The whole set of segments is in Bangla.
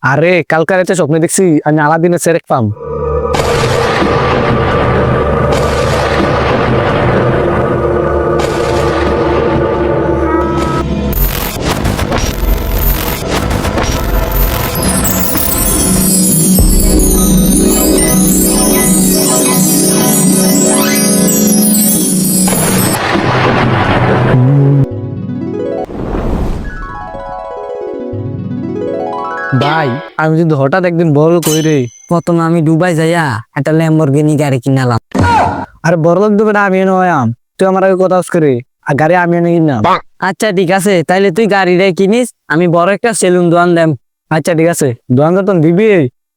আরে কালকে রাতে স্বপ্নে দেখছি আমি আলাদিনের সেরেক পাম। ভাই আমি যদি হঠাৎ একদিন বড় কই রে, প্রথমে আমি দুবাই যাইয়া একটা ল্যাম্বরগিনি গাড়ি কিনালাম। আরে বড় লোক দেবে না, আমি নয় আম তুই আমার আগে কথা করে আর গাড়ি আমি এনে কিনলাম। আচ্ছা ঠিক আছে, তাইলে তুই গাড়িটাই কিনিস, আমি বড় একটা সেলুন দোকান দেম। আচ্ছা ঠিক আছে, দোকান তো দিবি,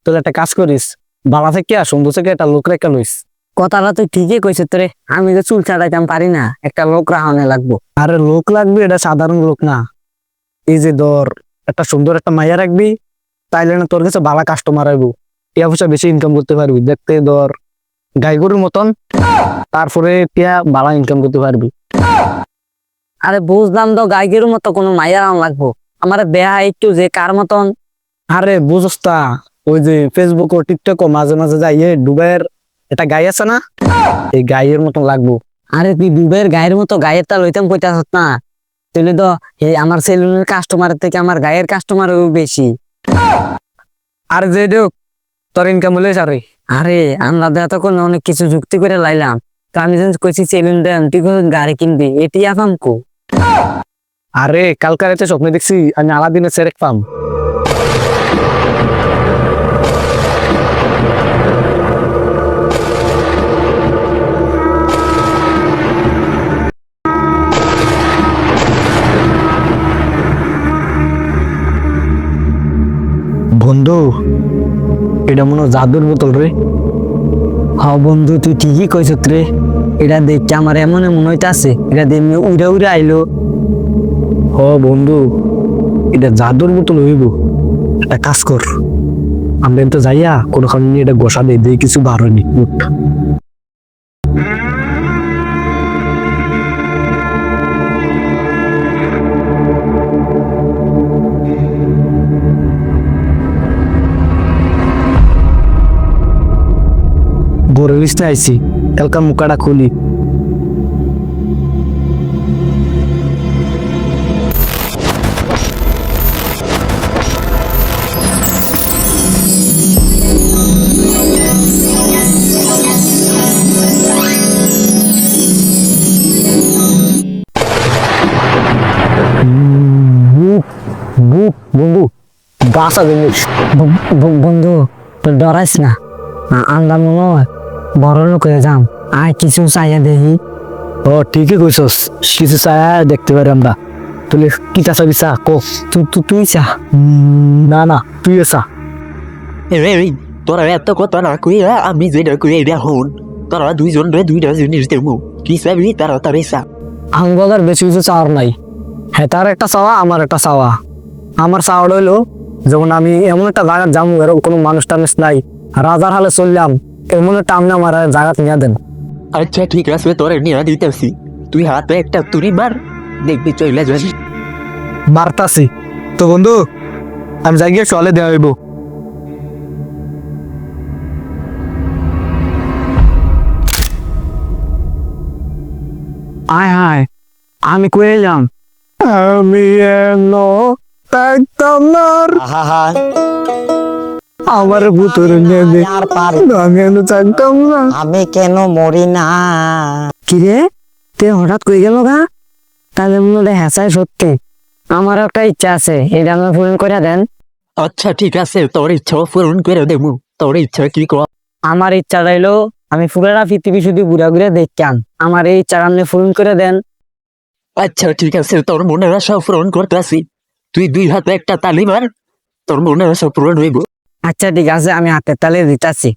তোর একটা কাজ করিস, বালা থেকে সুন্দর থেকে একটা লোক রেখা লইস। কথাটা তুই ঠিকই কইছিস তোরে, আমি তো চুল ছাড়াইতাম পারি না, একটা লোক রাহনে লাগবো। আরে লোক লাগবে, এটা সাধারণ লোক না। এই যে ধর একটা সুন্দর একটা মাইয়া রাখবি, তাইলে না তোর কাছে ভালো কাস্টমার আইবো, টিয়া পয়সা বেশি ইনকাম করতে পারবি, দেখতে ধর গাই গরুর মতন, তারপরে টিয়া ভালো ইনকাম করতে পারবি। আরে বুঝলাম তো, গাইগের মতো কোনো মাইয়ার আন লাগবো, আমার বেহা একটু যে কার মতন। আরে বুঝস তা, ওই যে ফেসবুক ও টিকটক ও মাঝে মাঝে যাইয়ে ডুবাইয়ের একটা গাই আছে না, এই গাইয়ের মতন লাগবো। আরে তুই দুবের গায়ের মতো গায়ের তা লইতাম কইতাছ না, তাহলে তো এই আমার সেলুনের কাস্টমারের থেকে আমার গায়ের কাস্টমার বেশি। আর যে দেখ তোর ইনকাম হলে সারে। আরে আমরা এতক্ষণ অনেক কিছু যুক্তি করে লাইলাম, তো আমি যখন কইছি সেলুন দেন, তুই কইছিস গাড়ি কিনবি, এটি আপাম কো। আরে কালকে রাতে স্বপ্নে দেখছি আমি আলাদিনের সেরেক পাম। বন্ধু, এটা মনে হয় জাদুর বোতল রে। হ বন্ধু তুই ঠিকই কইছিস রে, এটা দেখতে আমার এমন মনে হইতাছে এটা দিয়ে উড়ে উড়ে আইলো। হ বন্ধু, এটা জাদুর বোতল হইব। একটা কাজ কর, আমরা তো যাইয়া কোনোখানে নিয়ে এটা গোসা দিয়ে দিয়ে কিছু বার হয়নি। উঠ। বড় লিস্টে আইছি, কালকা মুখাটা খুলি। বুক বুক বন্ধু, বাসা জিনিস। বন্ধু তুই ডরাইস না, আমরা মনে হয় বড় লোক হয়ে যাম, আর কিছু চাইয়া দেখি। ও ঠিকই কইছস, কিছু চায়া দেখতে পারি আমরা। তুই কি চাষা দিছা কো? তুই চা। না না, তুই এসা। এই তোরা এত কথা না কইয়া আমি যেটা কই এটা হন, তোরা দুইজন রে দুইটা জিনিস দেবো, কি চাবি তাড়াতাড়ি চা। আঙ্গলের বেশি কিছু চাওয়ার নাই, হ্যাঁ তার একটা চাওয়া আমার একটা চাওয়া। আমার চাওয়াটা হইলো, যেমন আমি এমন একটা জায়গা যাবো, এরকম কোনো মানুষ টানুষ নাই, রাজার হালে চললাম, এমন একটা আমনে আমার জায়গা নিয়ে দেন। আচ্ছা ঠিক আছে, তোরে নিয়ে দিতেছি, তুই হাতে একটা তুড়ি মার, দেখবি চলে যাবি। মারতাছি তো বন্ধু, আমি যাই গিয়ে চলে দেওয়া হইব। আয় হায়, আমি কয়ে এলাম। আমি এলো একদম আমার ভুতুর আমি এলো থাকতাম না। আমি কেন মরি না? কিরে তে হঠাৎ কই গেল গা? তাহলে মনে হয় হ্যাঁ সত্যি, আমার একটা ইচ্ছা আছে, এটা আমার পূরণ করে দেন। আচ্ছা ঠিক আছে, তোর ইচ্ছা পূরণ করে দেবো, তোর ইচ্ছা কি কর। আমার ইচ্ছা রইলো আমি পুরাটা পৃথিবী শুধু ঘুরা ঘুরে দেখতাম, আমার এই ইচ্ছা আপনি পূরণ করে দেন। আচ্ছা ঠিক আছে, তোর মনের আশা পূরণ করতে আসি, তুই দুই হাতে একটা তালি মার, তোর মনের আশা পূরণ হইব। আচ্ছা ঠিক আছে, আমি হাতের তালে দিতাছি।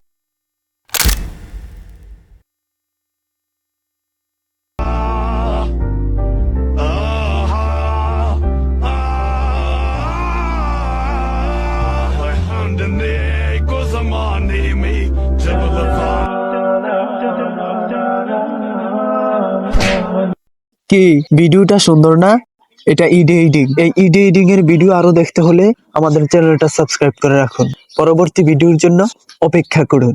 কি ভিডিওটা সুন্দর না? এটা এডিটিং। এই এডিটিং এর ভিডিও আরো দেখতে হলে আমাদের চ্যানেলটা সাবস্ক্রাইব করে রাখুন। পরবর্তী ভিডিওর জন্য অপেক্ষা করুন।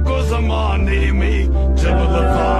को ज़माने में जब वफा